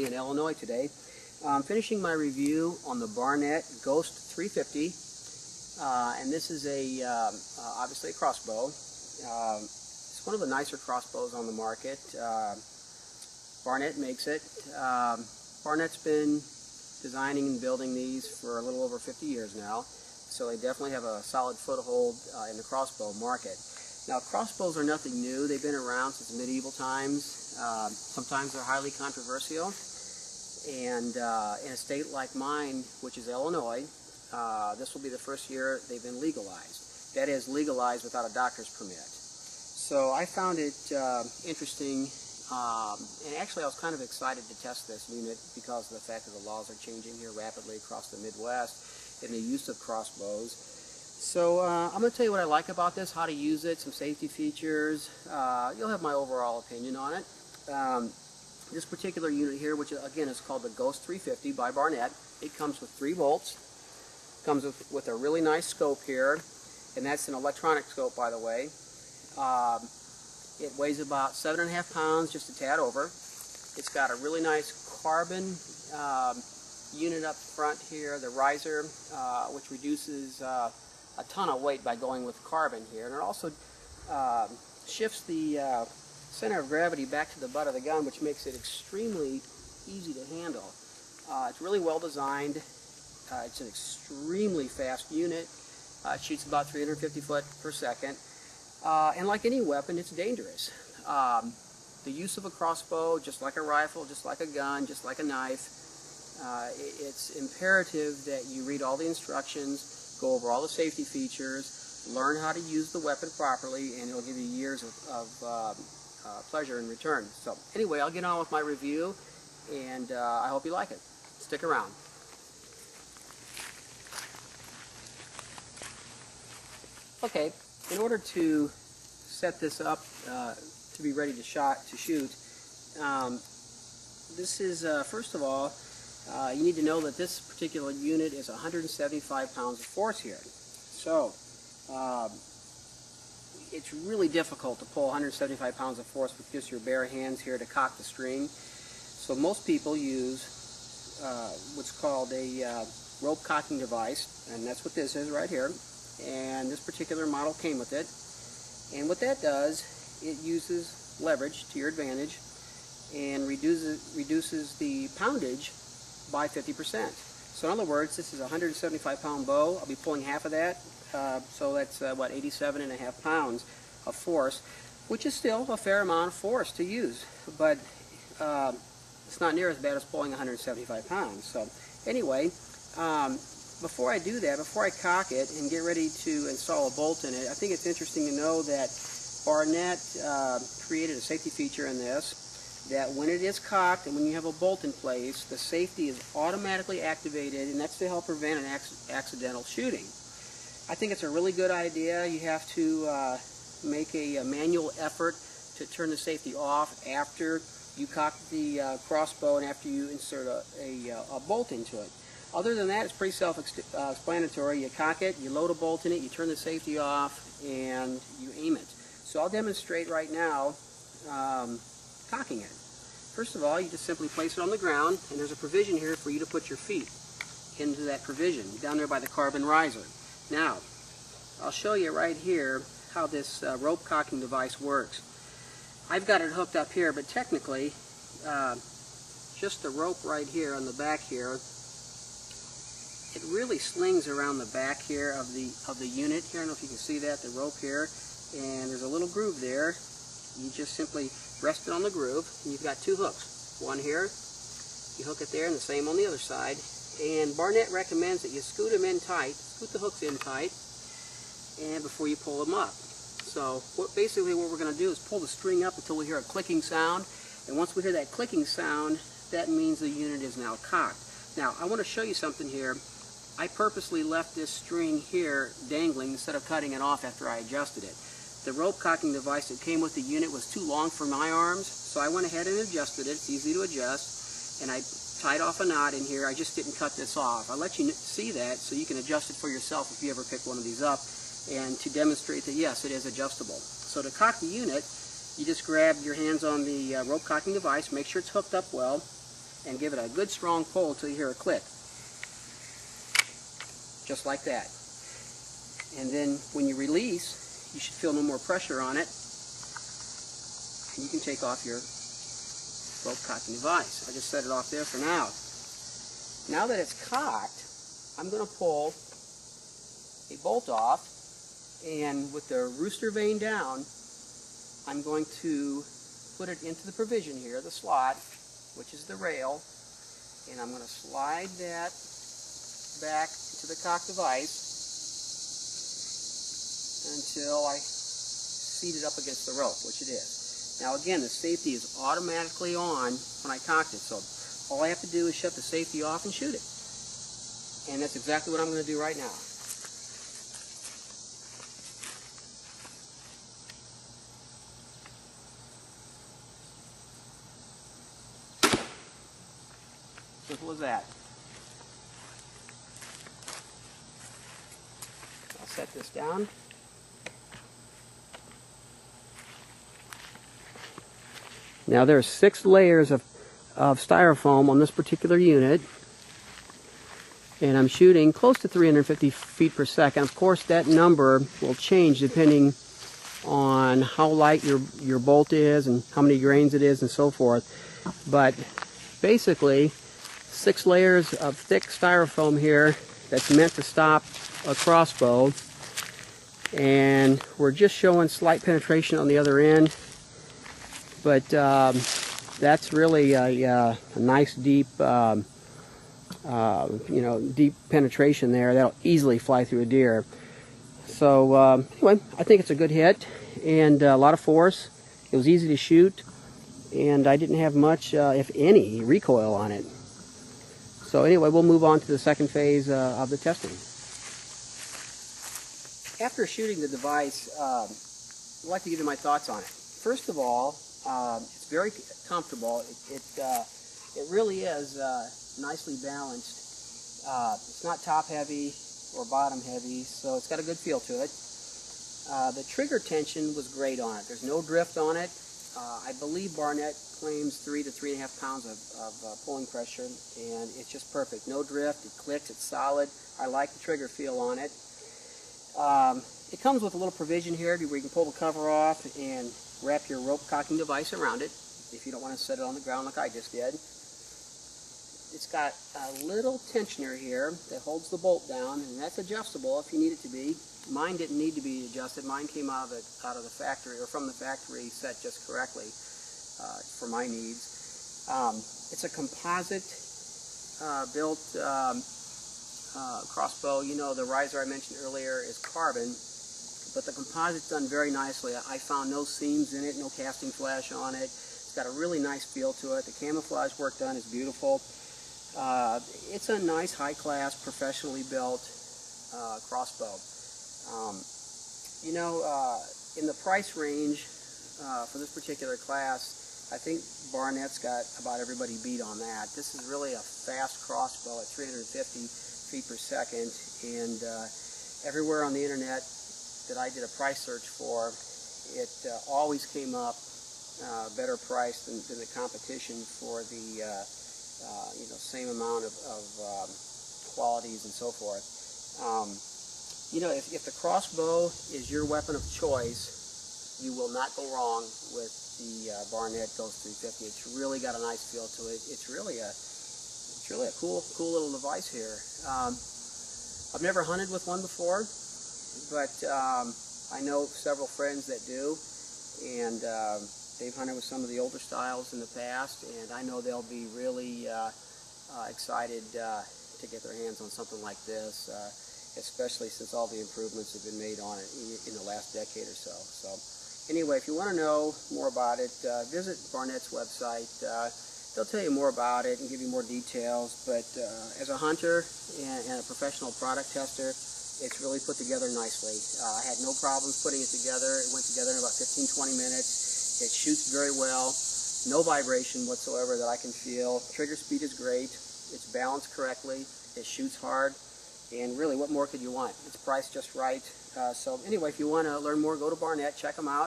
in Illinois today. I'm finishing my review on the Barnett Ghost 350, and this is obviously a crossbow. It's one of the nicer crossbows on the market. Barnett makes it. Barnett's been designing and building these for a little over 50 years now, so they definitely have a solid foothold in the crossbow market. Now, crossbows are nothing new. They've been around since medieval times. Sometimes they're highly controversial, and in a state like mine, which is Illinois, this will be the first year they've been legalized. That is, legalized without a doctor's permit. So I found it interesting, and actually I was kind of excited to test this unit because of the fact that the laws are changing here rapidly across the Midwest in the use of crossbows. So I'm going to tell you what I like about this, how to use it, some safety features. You'll have my overall opinion on it. This particular unit here, which again is called the Ghost 350 by Barnett, it comes with 3 bolts. Comes with a really nice scope here, and that's an electronic scope, by the way. It weighs about 7.5 pounds, just a tad over. It's got a really nice carbon unit up front here, the riser, which reduces a ton of weight by going with carbon here, and it also shifts the center of gravity back to the butt of the gun, which makes it extremely easy to handle. It's really well designed. It's an extremely fast unit. It shoots about 350 foot per second, and like any weapon, it's dangerous. The use of a crossbow, just like a rifle, just like a gun, just like a knife, it's imperative that you read all the instructions, go over all the safety features, learn how to use the weapon properly, and it'll give you years of pleasure in return. So anyway, I'll get on with my review, and I hope you like it. Stick around. Okay, in order to set this up to be ready to shoot, this is, first of all, you need to know that this particular unit is 175 pounds of force here. So, it's really difficult to pull 175 pounds of force with just your bare hands here to cock the string. So most people use what's called a rope cocking device, and that's what this is right here. And this particular model came with it. And what that does, it uses leverage to your advantage and reduces the poundage by 50%. So in other words, this is a 175 pound bow. I'll be pulling half of that, so that's what, 87.5 pounds of force, which is still a fair amount of force to use, but it's not near as bad as pulling 175 pounds. So anyway, before I do that, before I cock it and get ready to install a bolt in it, I think it's interesting to know that Barnett created a safety feature in this, that when it is cocked and when you have a bolt in place, the safety is automatically activated, and that's to help prevent an accidental shooting. I think it's a really good idea. You have to make a manual effort to turn the safety off after you cock the crossbow and after you insert a bolt into it. Other than that, it's pretty self-explanatory. You cock it, you load a bolt in it, you turn the safety off, and you aim it. So I'll demonstrate right now cocking it. First of all, you just simply place it on the ground, and there's a provision here for you to put your feet into that provision, down there by the carbon riser. Now, I'll show you right here how this rope cocking device works. I've got it hooked up here, but technically, just the rope right here on the back here, it really slings around the back here of the unit here. I don't know if you can see that, the rope here, and there's a little groove there. You just simply rest it on the groove, and you've got 2 hooks. One here, you hook it there, and the same on the other side. And Barnett recommends that you scoot them in tight, scoot the hooks in tight, and before you pull them up. So basically what we're going to do is pull the string up until we hear a clicking sound, and once we hear that clicking sound, that means the unit is now cocked. Now, I want to show you something here. I purposely left this string here dangling instead of cutting it off after I adjusted it. The rope cocking device that came with the unit was too long for my arms, so I went ahead and adjusted it. It's easy to adjust, and I tied off a knot in here. I just didn't cut this off. I'll let you see that so you can adjust it for yourself if you ever pick one of these up, and to demonstrate that yes, it is adjustable. So to cock the unit, you just grab your hands on the rope cocking device, make sure it's hooked up well, and give it a good strong pull until you hear a click. Just like that. And then when you release, you should feel no more pressure on it. And you can take off your rope cocking device. I just set it off there for now. Now that it's cocked, I'm going to pull a bolt off, and with the rooster vane down, I'm going to put it into the provision here, the slot, which is the rail, and I'm going to slide that back into the cock device until I seat it up against the rope, which it is. Now again, the safety is automatically on when I cocked it, so all I have to do is shut the safety off and shoot it. And that's exactly what I'm going to do right now. Simple as that. I'll set this down. Now there's 6 layers of styrofoam on this particular unit, and I'm shooting close to 350 feet per second. Of course, that number will change depending on how light your bolt is and how many grains it is and so forth. But basically, 6 layers of thick styrofoam here that's meant to stop a crossbow, and we're just showing slight penetration on the other end. But that's really a nice deep, deep penetration there. That'll easily fly through a deer. So anyway, I think it's a good hit and a lot of force. It was easy to shoot, and I didn't have much, if any, recoil on it. So anyway, we'll move on to the second phase of the testing. After shooting the device, I'd like to give you my thoughts on it. First of all, it's very comfortable. It really is nicely balanced. It's not top heavy or bottom heavy, so it's got a good feel to it. The trigger tension was great on it. There's no drift on it. I believe Barnett claims 3 to 3.5 pounds of pulling pressure, and it's just perfect. No drift, it clicks, it's solid. I like the trigger feel on it. It comes with a little provision here where you can pull the cover off and wrap your rope cocking device around it if you don't want to set it on the ground like I just did. It's got a little tensioner here that holds the bolt down, and that's adjustable if you need it to be. Mine didn't need to be adjusted. Mine came out of the factory, or from the factory, set just correctly for my needs. It's a composite built crossbow. You know, the riser I mentioned earlier is carbon, but the composite's done very nicely. I found no seams in it, no casting flash on it. It's got a really nice feel to it. The camouflage work done is beautiful. It's a nice, high-class, professionally built crossbow. In the price range for this particular class, I think Barnett's got about everybody beat on that. This is really a fast crossbow at 350 feet per second, and everywhere on the internet that I did a price search for, it always came up better priced than the competition for the same amount of qualities and so forth. If the crossbow is your weapon of choice, you will not go wrong with the Barnett Ghost 350. It's really got a nice feel to it. It's really a cool little device here. I've never hunted with one before, but I know several friends that do, and they've hunted with some of the older styles in the past, and I know they'll be really excited to get their hands on something like this, especially since all the improvements have been made on it in the last decade or so. So anyway, if you want to know more about it, visit Barnett's website. They'll tell you more about it and give you more details, but as a hunter and a professional product tester, it's really put together nicely. I had no problems putting it together. It went together in about 15-20 minutes. It shoots very well. No vibration whatsoever that I can feel. Trigger speed is great. It's balanced correctly. It shoots hard. And really, what more could you want? It's priced just right. So anyway, if you want to learn more, go to Barnett, check them out.